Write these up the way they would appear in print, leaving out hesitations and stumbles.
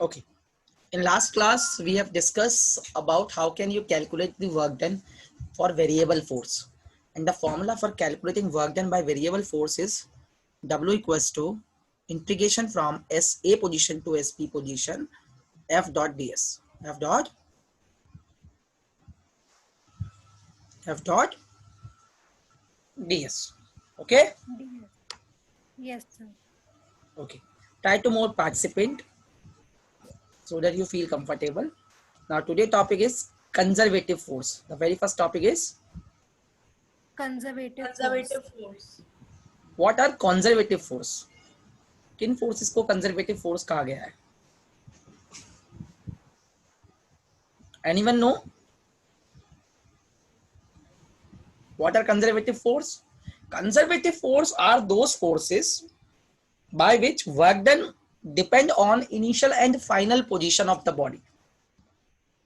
Okay. In last class, we have discussed about how can you calculate the work done for variable force. And the formula for calculating work done by variable force is W equals to integration from SA position to SP position F dot ds. F dot ds. Okay. Yes. Yes, sir. Okay. Try to more participant so that you feel comfortable. Now today topic is conservative force. The very first topic is Conservative force. Conservative force. what are conservative force. किन forces को conservative force कहा गया है? Anyone know what are conservative force? Conservative force are those forces by which work done depend on initial and final position of the body.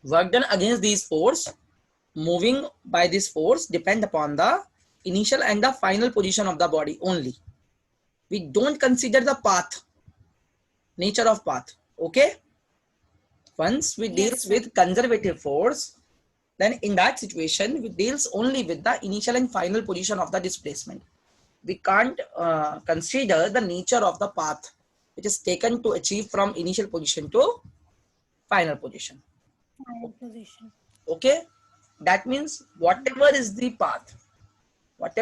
Work done against these force, moving by this force depend upon the initial and the final position of the body only. We don't consider the path, nature of path. Okay. Once we deals with conservative force, then in that situation we deals only with the initial and final position of the displacement. We can't consider the nature of the path which is taken to achieve from initial position to final position. Final position. Okay, that means whatever is the path, work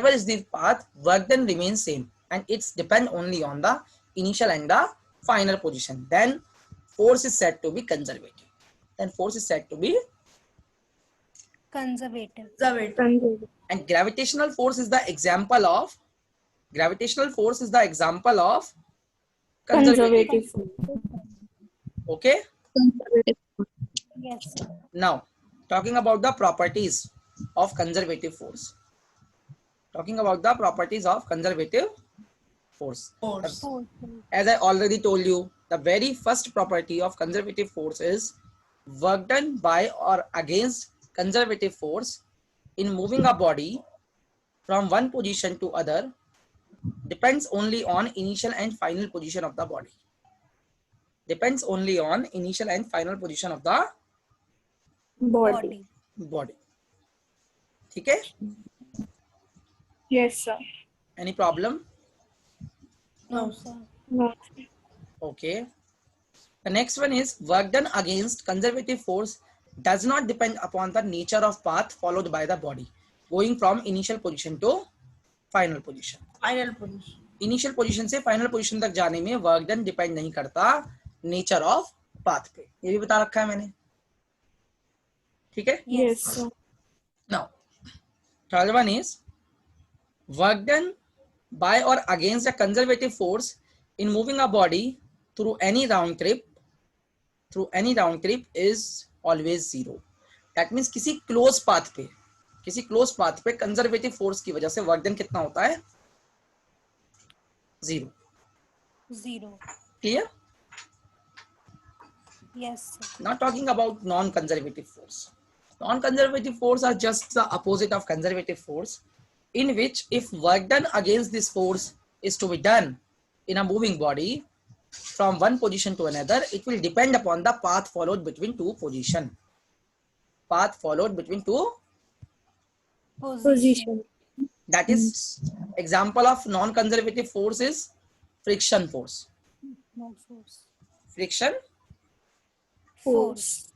then remains same, and it's depend only on the initial and the final position. Then force is said to be conservative. Conservative. Conservative. And gravitational force is the example of conservative. Okay. Conservative. Yes, sir. Now talking about the properties of conservative force. Force. Force. Force. As I already told you, the very first property of conservative force is work done by or against conservative force in moving a body from one position to other depends only on initial and final position of the body. Body. ठीक है? Yes, sir. Any problem? No, sir. No. Okay. The next one is work done against conservative force does not depend upon the nature of path followed by the body going from initial position to final position. Final position. Initial position से final position तक जाने में work done depend नहीं करता nature of path पे. ये भी बता रखा है मैंने. ठीक है? Yes, sir. Now, third one is work done by or against a conservative force in moving a body through any round trip is always zero. That means किसी क्लोज पाथ पे कंजर्वेटिव फोर्स की वजह से work done कितना होता है? Zero. Clear? Yes, sir. Not talking about non-conservative force. Non-conservative force are just the opposite of conservative force, in which if work done against this force is to be done in a moving body from one position to another, it will depend upon the path followed between two positions. Position. That is example of non-conservative force is friction force. No force. Friction. Force.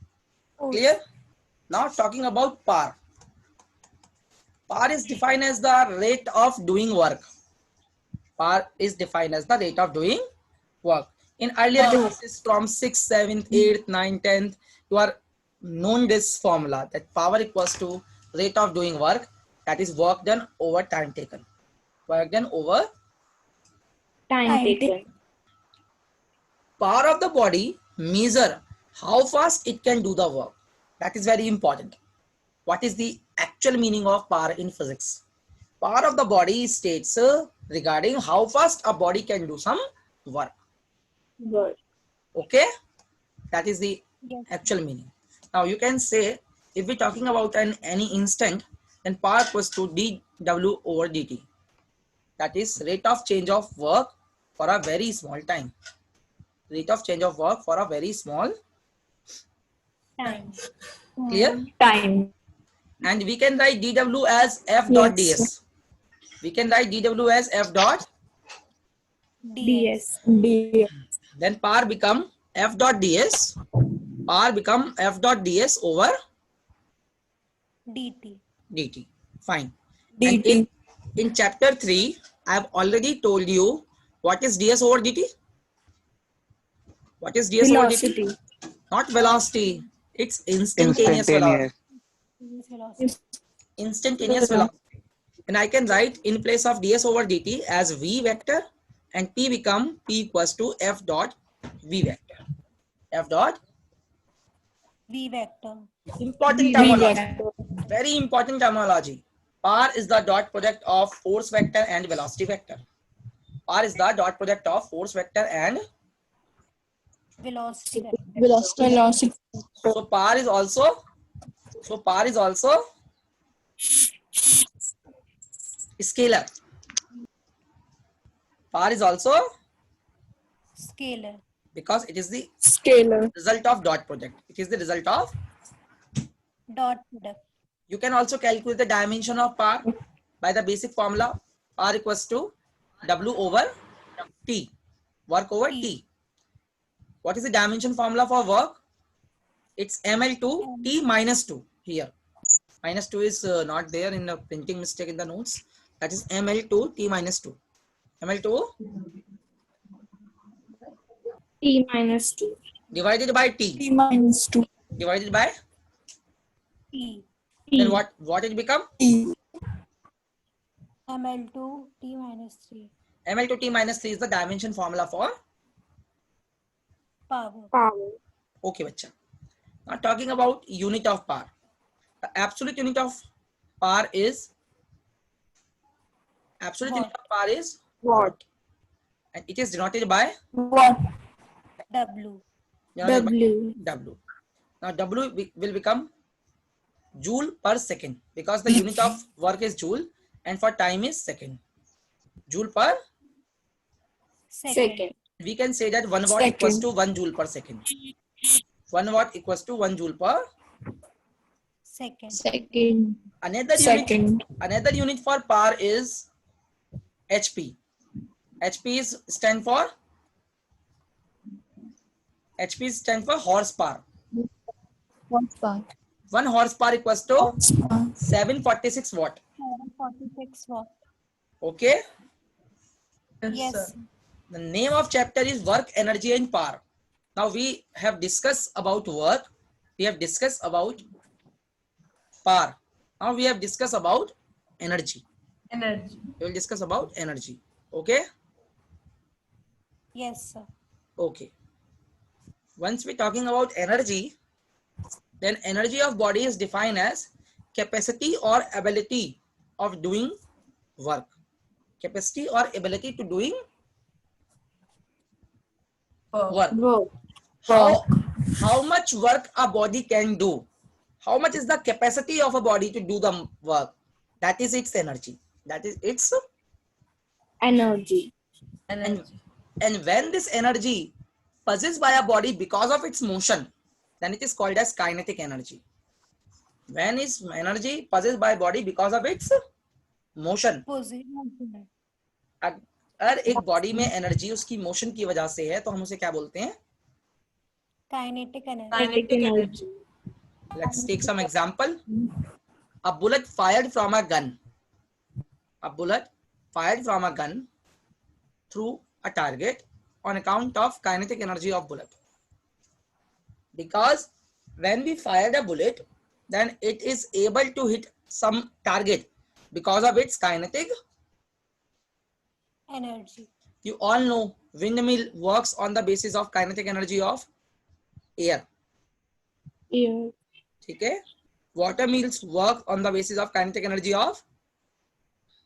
Clear? Now talking about par. Par is defined as the rate of doing work. In earlier classes from 6th, 7th, 8th, 9th, 10th, you are known this formula that power equals to rate of doing work, that is work done over time taken. Time taken. Power of the body measure how fast it can do the work. That is very important. What is the actual meaning of power in physics? Power of the body states regarding how fast a body can do some work. Good. Okay, that is the actual meaning. Now you can say if we're talking about any instant, then power equals to dw over dt. That is rate of change of work for a very small time. rate of change of work for a very small. Time. Clear? Time. And we can write dw as f dot Yes. ds. We can write dw as f dot. DS. DS. Then power become f dot ds. Power become f dot ds over DT. dt. Fine. And in chapter 3, I have already told you what is ds over dt. What is ds over dt? Velocity. Not velocity. It's instantaneous velocity. Velocity. Instantaneous velocity. And I can write in place of ds over dt as v vector, and p become p equals to f dot v vector. F dot. V vector. Important terminology. Very important terminology. Power is the dot product of force vector and velocity vector. Power is the dot product of force vector and Velocity vector. Velocity. so power is also scalar. Power is also Scalar. because it is the Scalar. result of dot product. It is the result of. Dot product. You can also calculate the dimension of power by the basic formula. Power equals to W over T. Work over T. What is the dimension formula for work? It's ML2 T minus 2 here. Minus 2 is not there in the printing mistake in the notes. That is ML2 T minus 2. ML2 T minus 2. divided by T. T minus 2. Divided by. T. Then what it become? T. ML2 T minus 3. ML2 T minus 3 is the dimension formula for. Power. Power. Okay, bacha. Now talking about unit of power. The absolute unit of power is. Absolute unit of power is Watt. and it is denoted by. Watt. W. denoted by W. W. Now W will become joule per second because the unit of work is joule and for time is second. Joule per. Second. We can say that 1 watt equals to 1 joule per second. 1 watt equals to 1 joule per. Second. Second. Another unit for power is HP. HP is stand for horsepower. Horsepower. 1 horsepower equals to 746 watt. 746 watt. Okay. Yes. The name of chapter is work, energy and power. Now we have discussed about work. We have discussed about power. Now we have discussed about energy. We will discuss about energy. Okay. Yes, sir. Okay. Once we're talking about energy, then energy of body is defined as capacity or ability of doing work. Capacity or ability to doing work. How much work a body can do? How much is the capacity of a body to do the work? That is its energy. That is its Energy. and when this energy passes by a body because of its motion, then it is called as kinetic energy. When is energy passes by body because of its motion? Position. अगर एक body में energy उसकी motion की वजह से है तो हम उसे क्या बोलते हैं? Kinetic energy. Kinetic energy. Let's take some example. A bullet fired from a gun. A bullet fired from a gun through a target on account of kinetic energy of bullet. Because when we fired a bullet, then it is able to hit some target because of its kinetic Energy. You all know windmill works on the basis of kinetic energy of air. Yeah. Okay. Water mills work on the basis of kinetic energy of.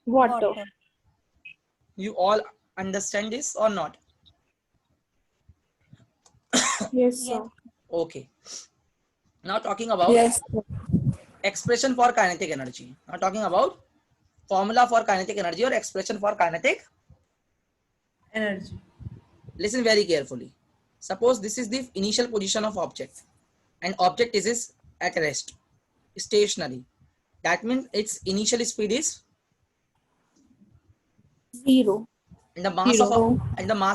Water. You all understand this or not? Yes, sir. Yes. Okay. Now talking about Yes. expression for kinetic energy. Now talking about formula for kinetic energy or expression for kinetic energy. Listen very carefully. Suppose this is the initial position of object and object is at rest, stationary. That means its initial speed is, 0. and the mass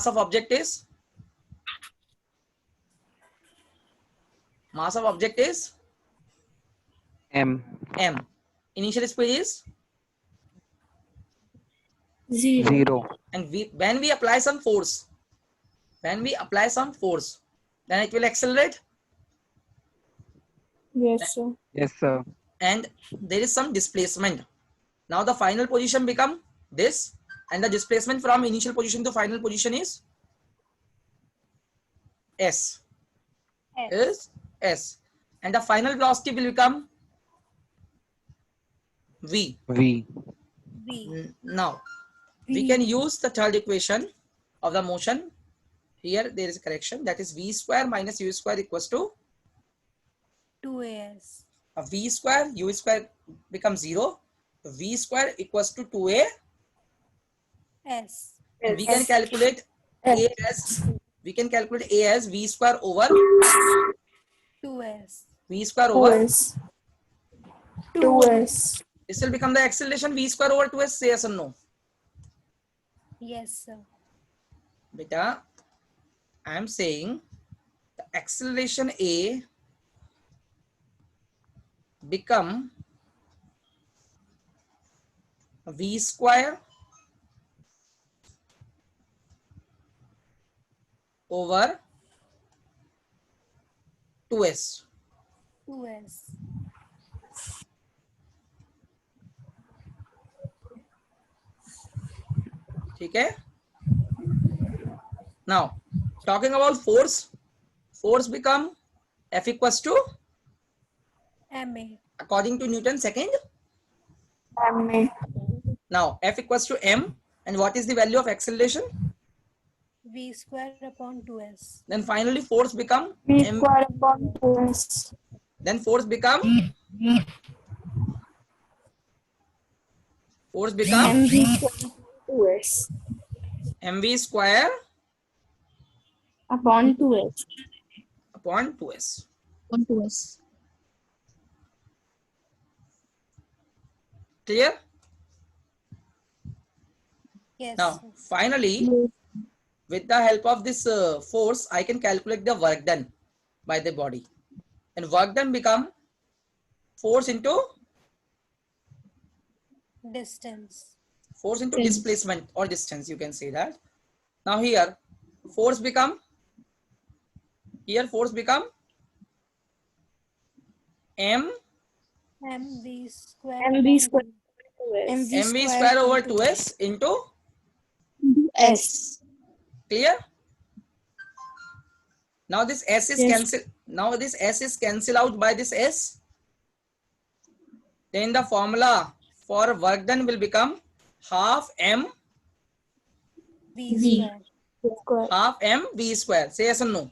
of Zero. object is, mass of object is M. m. Initial speed is, 0. 0. and when we apply some force, then it will accelerate, Yes, sir. Yes, sir. and there is some displacement. Now the final position become this, and the displacement from initial position to final position is s. And the final velocity will become v. V. Now we can use the third equation of the motion. Here there is a correction, that is v square minus u square equals to 2as. v square, u square becomes 0. V square equals to 2a. S. We can calculate a as v square over 2s. v square over. 2s. 2s. This will become the acceleration v square over 2s. Say yes or no? Yes, sir. Beta, I am saying the acceleration a become v square over 2s. 2s. ठीक है? Now talking about force become F equals to, ma. according to Newton second. Ma. Now F equals to m, and what is the value of acceleration? V square upon 2s. Then finally force become V m. square upon 2s. Then force become mv square 2s. mv square Upon 2s. upon 2s. Upon 2s. Clear? Yes. Now sir. finally, with the help of this force, I can calculate the work done by the body, and work done become force into Distance. displacement or distance, you can say that. Now here force become m mv square. mv upon square 2s. mv square over 2s into s. clear. Now this s is Yes. cancel. Now this s is cancel out by this s. Then the formula for work done will become half m V V. square. v square. Say yes or no?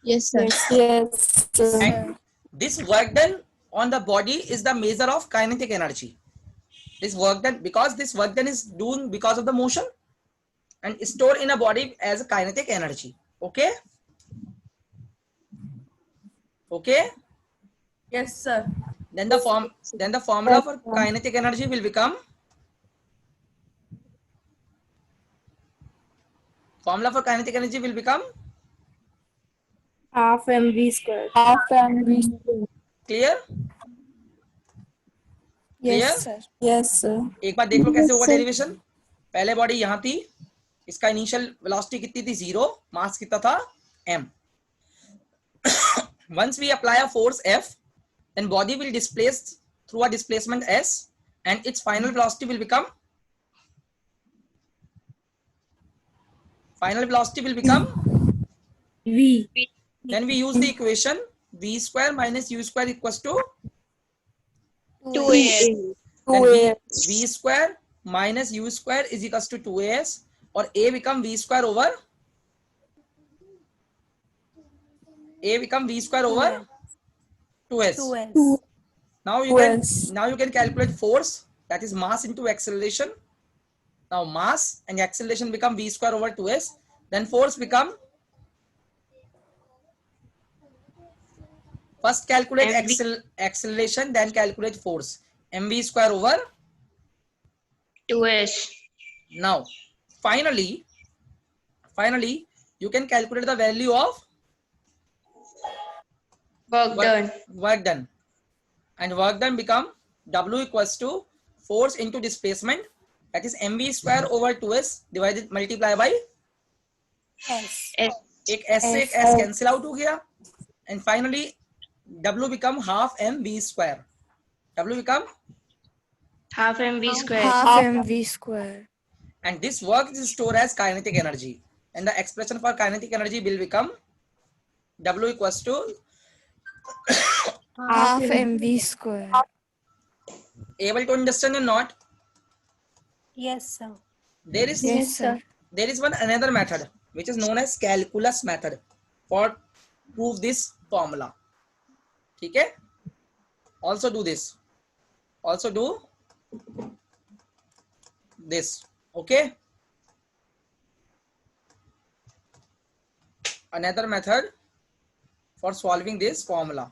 Yes, sir. Yes, sir. And this work done on the body is the measure of kinetic energy. This work done, because this work done is doing because of the motion and stored in a body as a kinetic energy. Okay? Okay? Yes, sir. Then the formula for kinetic energy will become Half mv square. Half mv square. clear? Clear? Yes, sir. Yes, sir. एक बार देख लो कैसे Yes, होगा sir. Derivation. पहले body यहाँ थी, इसका initial velocity कितनी थी? 0. मास कितना था? m. Once we apply a force F, then body will displace through a displacement s, and its final velocity will become V. then we use the equation v square minus u square equals to 2a. then v square minus u square is equals to 2as, or a become v square over 2s. 2s. Now you can calculate force, that is mass into acceleration. Now mass and acceleration become v square over 2s. Then force become First calculate MV. acceleration, then calculate force. mv square over. 2s. Now, finally, you can calculate the value of work done, and work done become W equals to force into displacement, that is mv square over 2s divided multiply by S. S. एक s से एक s cancel out हो गया, and finally W become half mv square. W become, Half mv square. Half mv square. and this work is stored as kinetic energy, and the expression for kinetic energy will become W equals to, Half mv square. able to understand or not? Yes, sir. There is Yes, sir. there is one another method which is known as calculus method for prove this formula. ठीक है? Also do this. Also do this. Okay? Another method for solving this formula.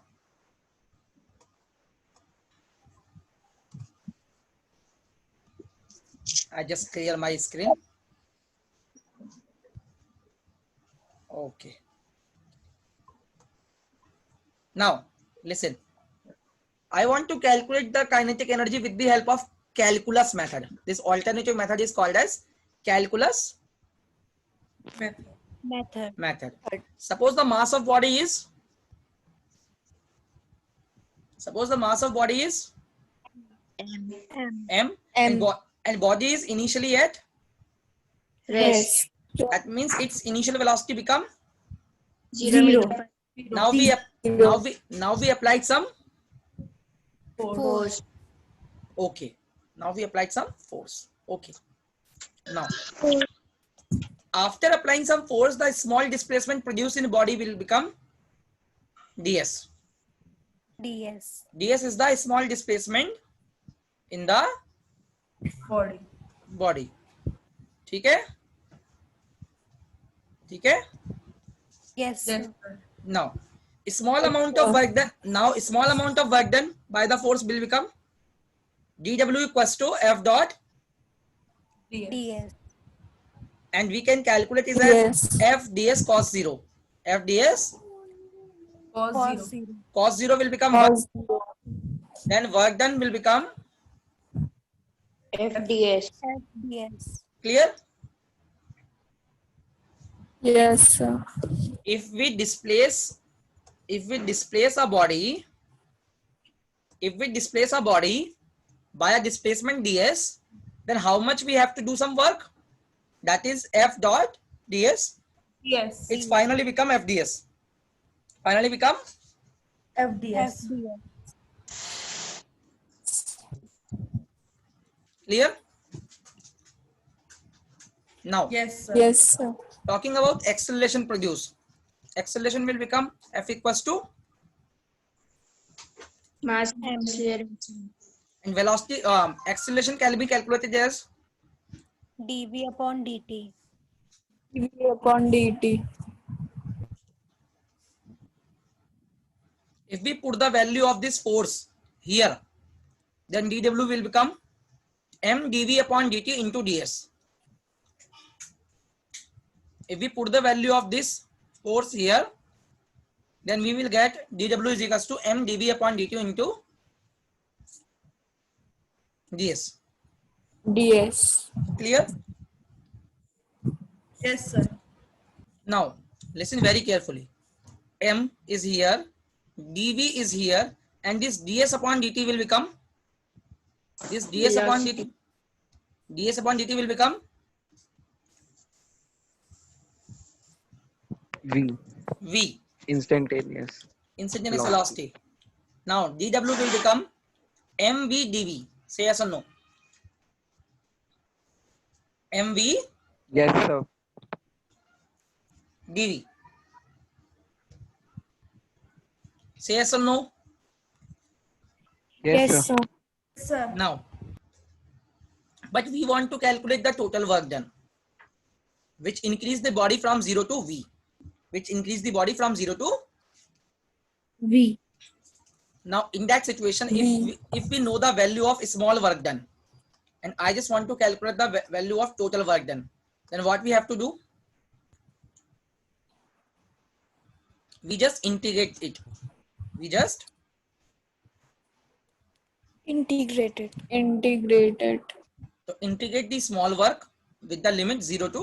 I just clear my screen. Okay. Now, listen. I want to calculate the kinetic energy with the help of calculus method. This alternative method is called as calculus Method. Suppose the mass of body is, M. m, and body is initially at, Rest. that means its initial velocity become. 0 meter. Now we applied some. Force. Okay. Now we applied some force. Okay. Now, after applying some force, the small displacement produced in the body will become ds. DS. ds is the small displacement in the body. ठीक है? ठीक है? Yes, sir. Now, small amount of work done by the force will become dw equals to f dot, DS. and we can calculate is Yes. as f ds cos 0. F ds Cos 0. cos 0 will become 1. Cos Then work done will become, FDS. DS. clear? yes, sir. If we displace a body, by a displacement ds, then how much we have to do some work? That is f dot ds. Yes. It's finally become fds. Finally become FDS. clear? Now, Yes, sir. Yes, sir. talking about acceleration produced. Acceleration will become f equals to, Mass M. acceleration. and velocity acceleration can be calculated as dV upon dt. dv upon dt. if we put the value of this force here, then dw will become m dv upon dt into ds. If we put the value of this force here, then we will get dw is equals to m dv upon dt into ds. ds. Clear? Yes, sir. Now listen very carefully. M is here, dv is here, and this ds upon dt will become, this ds upon dt, will become v, Instantaneous. instantaneous velocity. Now dw will become mv dv. Say yes or no? mv Yes, sir. dv. Say yes or no? Yes, Yes, sir. sir. Sir. Now, but we want to calculate the total work done, which increase the body from 0 to v. Which increase the body from 0 to v. Now in that situation, V. if we know the value of small work done, and I just want to calculate the value of total work done, then what we have to do? We just integrate it. We just Integrated. Integrated. so integrate the small work with the limit 0 to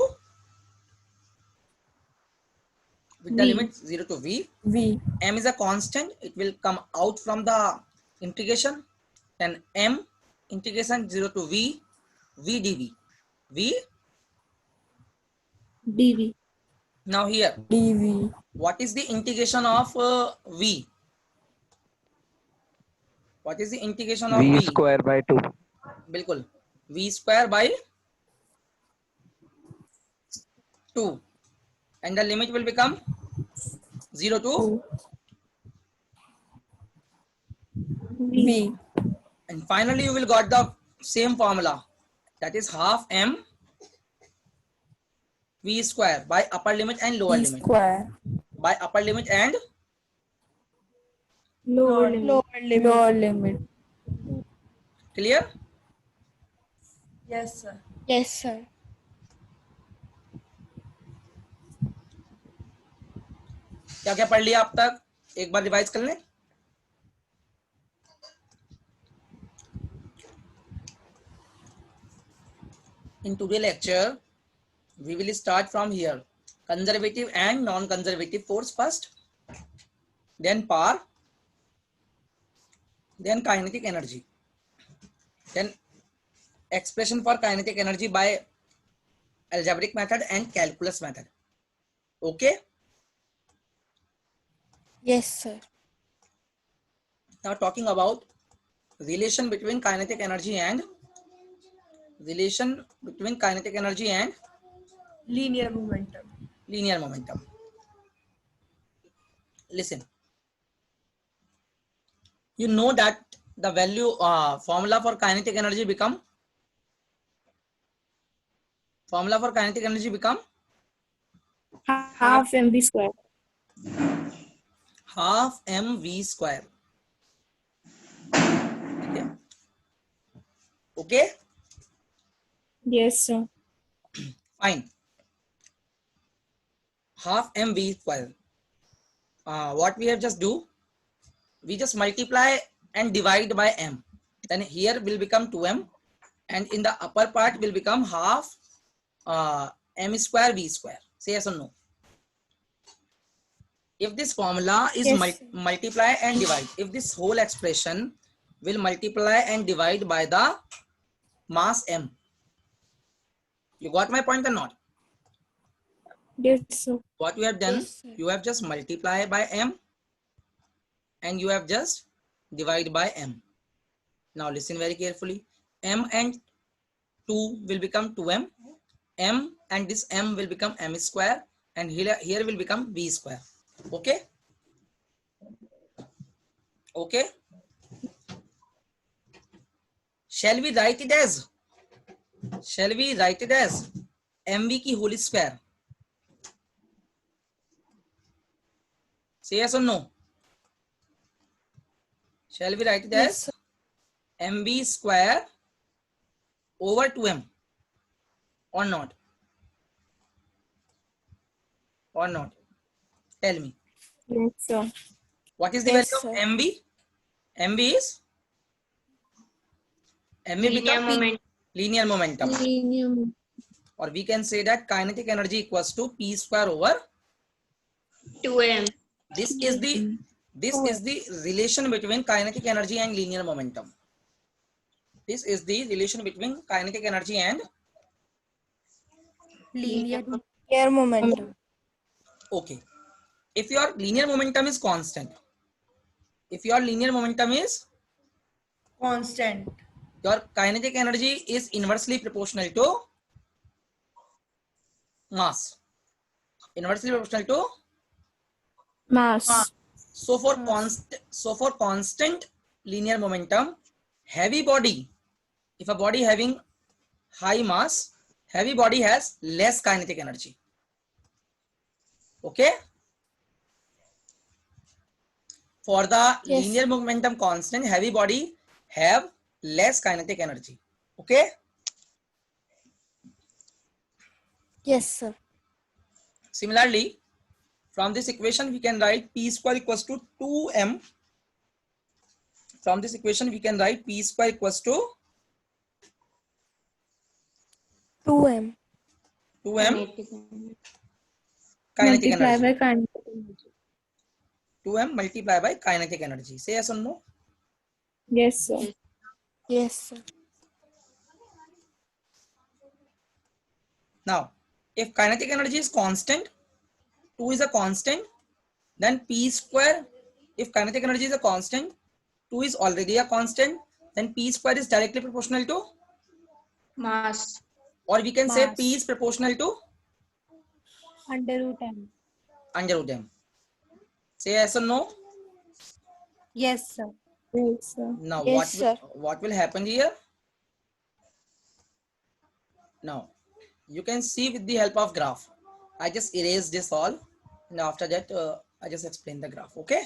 V. V. M is a constant. It will come out from the integration. Then M integration 0 to V dV. V. DV. Now here, DV. what is the integration of V? What is the integration of V V? square by 2. बिल्कुल V square by 2, and the limit will become 0 to, V. and finally you will got the same formula, that is half M V square by upper limit and lower V limit. square. By upper limit and Lower limit. Lower limit. clear? Yes, sir. Yes, sir. क्या क्या पढ़ लिया अब तक? एक बार revise कर लें. In today's lecture, we will start from here. Conservative and non-conservative force first, then power, then kinetic energy, then expression for kinetic energy by algebraic method and calculus method. Okay. Yes, sir. Now talking about relation between kinetic energy and Linear momentum. linear momentum. Listen, you know that the value formula for kinetic energy become Half MV square. half mv square. Okay. Okay, Yes, sir. fine. Half mv square. What we have just do, we just multiply and divide by m. Then here will become 2m, and in the upper part will become half m square v square. Say yes or no? If this formula is Yes. multiply and divide, if this whole expression will multiply and divide by the mass m, you got my point or not? Yes, sir. What you have done, Yes, sir. you have just multiply by m and you have just divide by m. Now listen very carefully. M and 2 will become 2m. M and this m will become m square, and here will become v square. Okay. Okay. Shall we write it as mv ki whole square? Say yes or no? Shall we write it Yes, as mv square over 2m or not? Or not? Tell me. Yes, sir. What is the Yes, value of sir. mv? mv is mv Linear become momentum. linear momentum, or we can say that kinetic energy equals to p square over. 2m. This is the relation between kinetic energy and linear momentum. This is the relation between kinetic energy and Linear. Air momentum. okay. If your linear momentum is constant, Constant. your kinetic energy is inversely proportional to mass. Inversely proportional to. Mass. So for constant linear momentum, heavy body, if a body having high mass, heavy body has less kinetic energy. Okay. For the Yes. linear momentum constant, heavy body have less kinetic energy. Okay. Yes, sir. Similarly, from this equation we can write p square equals to 2m. From this equation we can write p square equals to 2m. 2m kinetic Multiply energy. by kinetic energy. 2m multiplied by kinetic energy. Say yes or no? Yes, sir. Yes, sir. Now, if kinetic energy is constant, 2 is a constant, then p square, if kinetic energy is a constant, 2 is already a constant, then p square is directly proportional to, Mass. or we can say Mass. p is proportional to Under root m. under root m. Say yes or no? Yes, sir. Yes, sir. Now Yes, sir. what will happen here? Now you can see with the help of graph. I just erase this all, and after that I just explain the graph. Okay.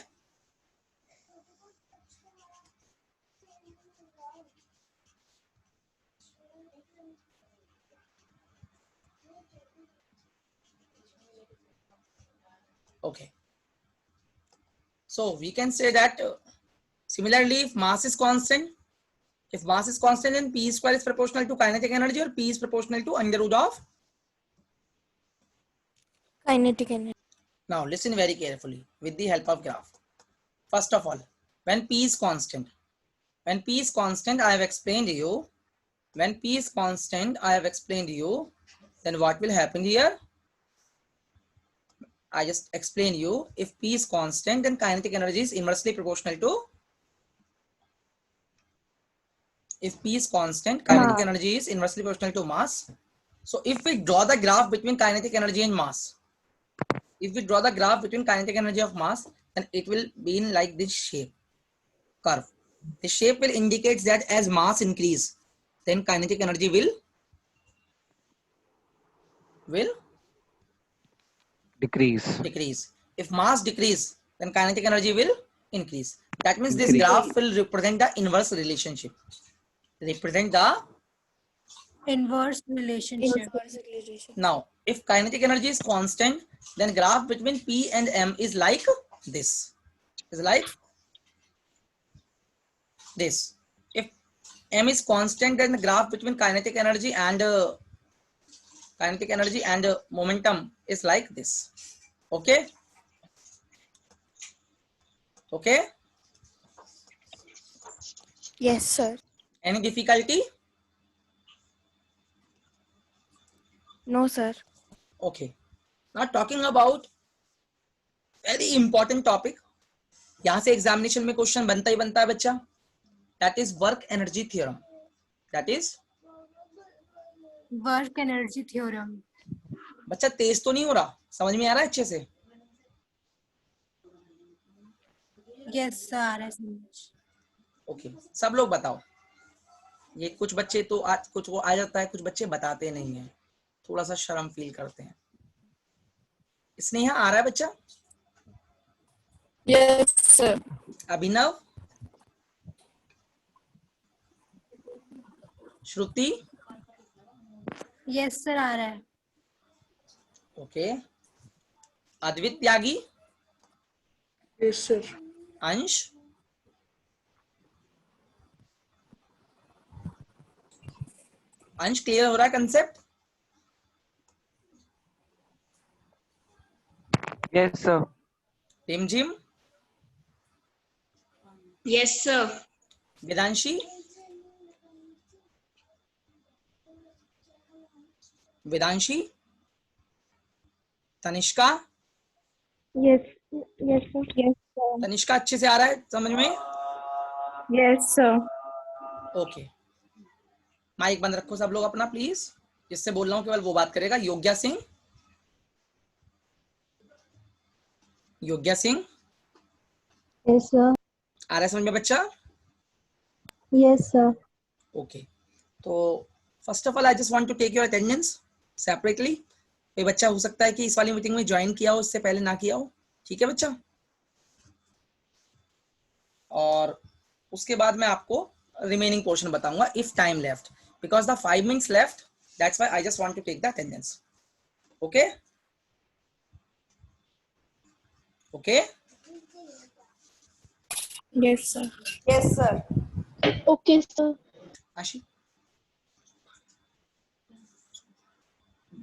Okay. So we can say that similarly, if mass is constant, then p square is proportional to kinetic energy, or p is proportional to under root of. Kinetic energy. Now listen very carefully with the help of graph. First of all, when p is constant, I have explained to you. When p is constant, I have explained to you. Then what will happen here? I just explained you. If p is constant, then kinetic energy is inversely proportional to. If p is constant, kinetic energy is inversely proportional to mass. So if we draw the graph between kinetic energy and mass, if we draw the graph between kinetic energy of mass, then it will be in like this shape, curve. The shape will indicate that as mass increase, then kinetic energy will decrease. If mass decrease, then kinetic energy will increase. That means this Increase. graph will represent the inverse relationship. Represent the. Inverse relationship. Inverse relation. Now, if kinetic energy is constant, then graph between P and M is like this. Is like this. If M is constant, then the graph between kinetic energy and momentum is like this. Okay. Okay. Yes, sir. Any difficulty? No, sir. Okay. Now talking about very important topic. यहाँ से examination में question बनता ही बनता है बच्चा. That is work energy theorem. That is. Work energy theorem. बच्चा तेज तो नहीं हो रहा, समझ में आ रहा है अच्छे से? Yes, sir. आ रहा है समझ. ओके, सब लोग बताओ. ये कुछ बच्चे तो आज कुछ वो आ जाता है, कुछ बच्चे बताते नहीं है, थोड़ा सा शर्म फील करते हैं. स्नेहा आ रहा है बच्चा? Yes, sir. अभिनव, श्रुति, Yes, sir. आ रहा है. ओके, अद्वित त्यागी, Yes, sir. अंश, अंश क्लियर हो रहा है concept? Yes, sir. टिमझिम, Yes, sir. Vedanshi, Vedanshi, Tanishka, Yes. Yes, sir. Yes, sir. Tanishka अच्छे से आ रहा है समझ में? Yes, sir. ओके, माइक बंद रखो सब लोग अपना प्लीज. जिससे बोल रहा हूं केवल वो बात करेगा. योग्या सिंह, योग्या सिंह, Yes, sir. आ रहा है समझ में बच्चा? Yes, sir. ओके, तो first of all I just want to take your attendance separately. कोई बच्चा हो सकता है कि इस वाली मीटिंग में ज्वाइन किया हो, इससे पहले ना किया हो. ठीक है बच्चा? और उसके बाद मैं आपको रिमेनिंग पोर्शन बताऊंगा if time left, because the 5 minutes left, that's why I just want to take the attendance. Okay okay. Yes, sir. Yes, sir. Okay, sir. Ashi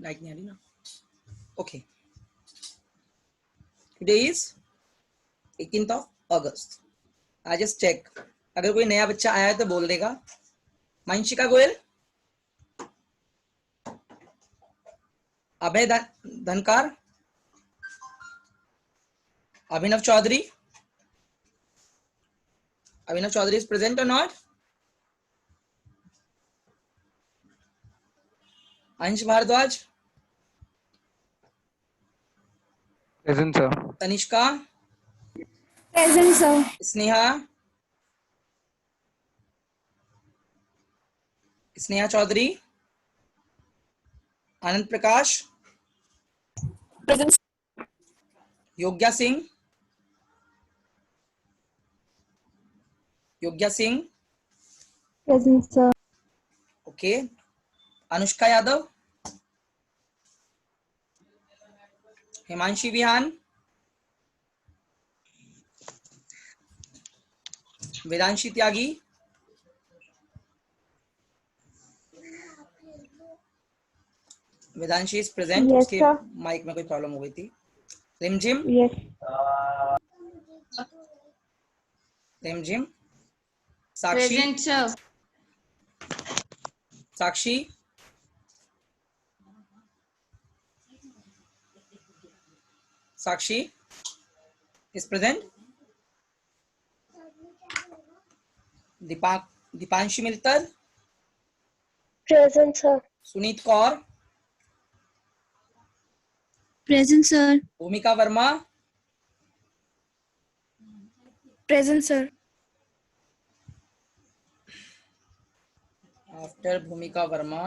light नहीं आ रही ना. Okay. Today is 18th of August. I just check, अगर कोई नया बच्चा आया है तो बोल देगा. Manshika Goyal, Abhay Dhankar, Abhinav Chaudhary. Abhinav Chaudhary is present or not? Ansh Bhardwaj, Present, sir. Tanishka, Present, sir. Sneha, Sneha Chaudhary, Anand Prakash, Present. Yogya Singh, Yogya Singh. Present, sir. Okay. Anushka Yadav, Himanshi Vihan, Vedanshi Tyagi, Vedanshi is present. Yes, उसके sir. Mic में कोई problem हो गई थी. Rimjhim, Yes. Rimjhim. Sakshi, Present, sir. Sakshi, Sakshi is present. Deepanshi Mittal, Present, sir. Suneet Kaur, Present, sir. Bhumika Verma, Present, sir. After Bhumika Verma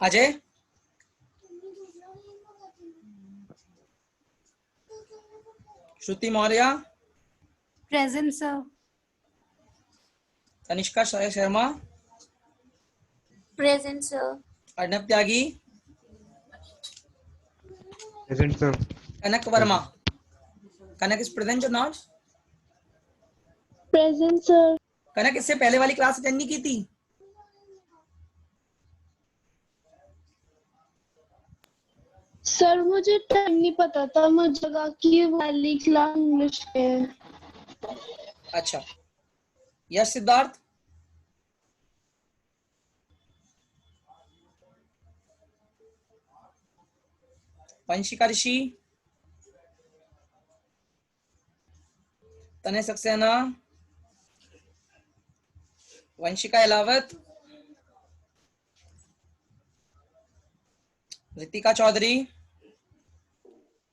Ajay, Shruti Maurya, Present, sir. Tanishka Sharma, Present, sir. Arnav Tyagi, Present, sir. Kanak Verma. Kanak is present और not? Present, sir. Kanak इससे पहले वाली क्लास अटेंड नहीं की थी? सर मुझे टाइम नहीं पता था, मुझे लगा कि वाली क्लास इंग्लिश के है। अच्छा. यश सिद्धार्थ, वंशिका ऋषि, तने सक्सेना, वंशिका अलावत, रितिका चौधरी.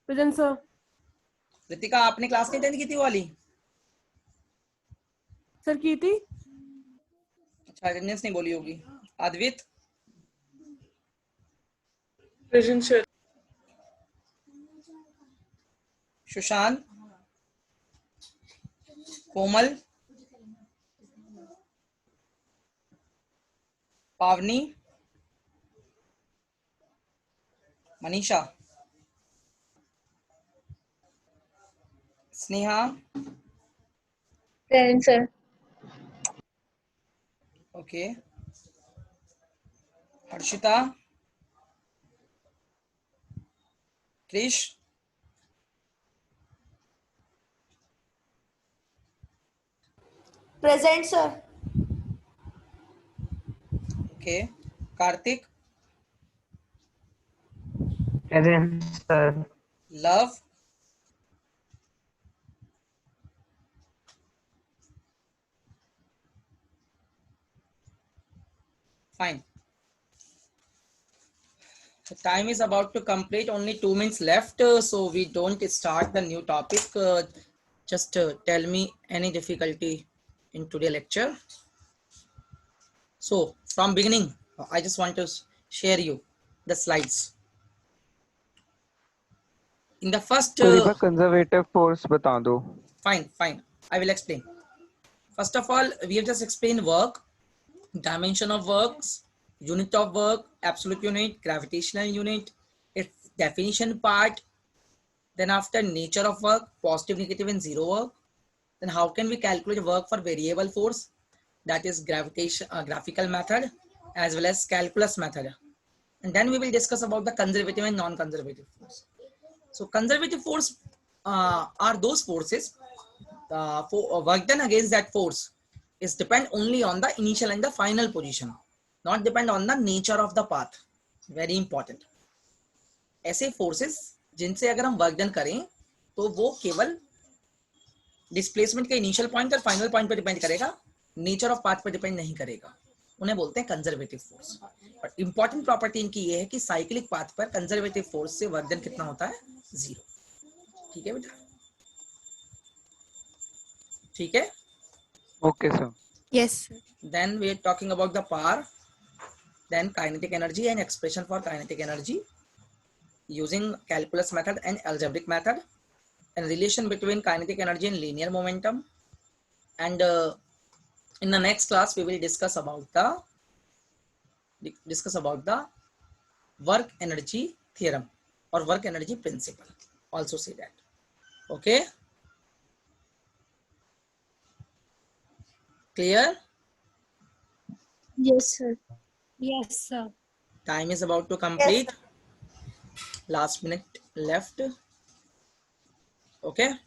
Present, sir. रितिका, आपने क्लास नहीं अटेंड की थी वो वाली? Sir, की थी? अच्छा, अटेंडेंस नहीं बोली होगी. अद्वित, Present, sir. Sushant, Komal, Pavani, Manisha, Sneha. Present, sir. Okay. Harshita, Krish, Present, sir. Okay. Kartik, Present, sir. Luv, fine. The time is about to complete, only 2 minutes left, so we don't start the new topic. Just tell me any difficulty in today lecture. So from beginning, I just want to share you the slides. In the first तो एक बार conservative force बता दो. Fine. I will explain. First of all, we have just explained work, dimension of works, unit of work, absolute unit, gravitational unit, its definition part. Then after nature of work, positive, negative, and zero work. Then how can we calculate work for variable force? That is graphical method as well as calculus method. And then we will discuss about the conservative and non-conservative force. So conservative force are those forces for work done against that force is depend only on the initial and the final position, not depend on the nature of the path. Very important. ऐसे forces जिनसे अगर हम work done करें तो वो केवल displacement के initial point और फाइनल पॉइंट पर डिपेंड करेगा, नेचर ऑफ पाथ पर डिपेंड नहीं करेगा. उन्हें बोलते हैं conservative force. But important property इनकी ये है कि साइक्लिक पाथ पर कंजर्वेटिव फोर्स से वर्क डन कितना होता है? 0. ठीक है बेटा? ठीक है? Okay, sir. Yes, sir. Then we are talking about the power, then kinetic energy and expression for kinetic energy using calculus method and algebraic method, and relation between kinetic energy and linear momentum. And in the next class we will discuss about the work energy theorem or work energy principle. Also say that. Okay, clear? Yes, sir. Yes, sir. Time is about to complete. Last minute left. Okay.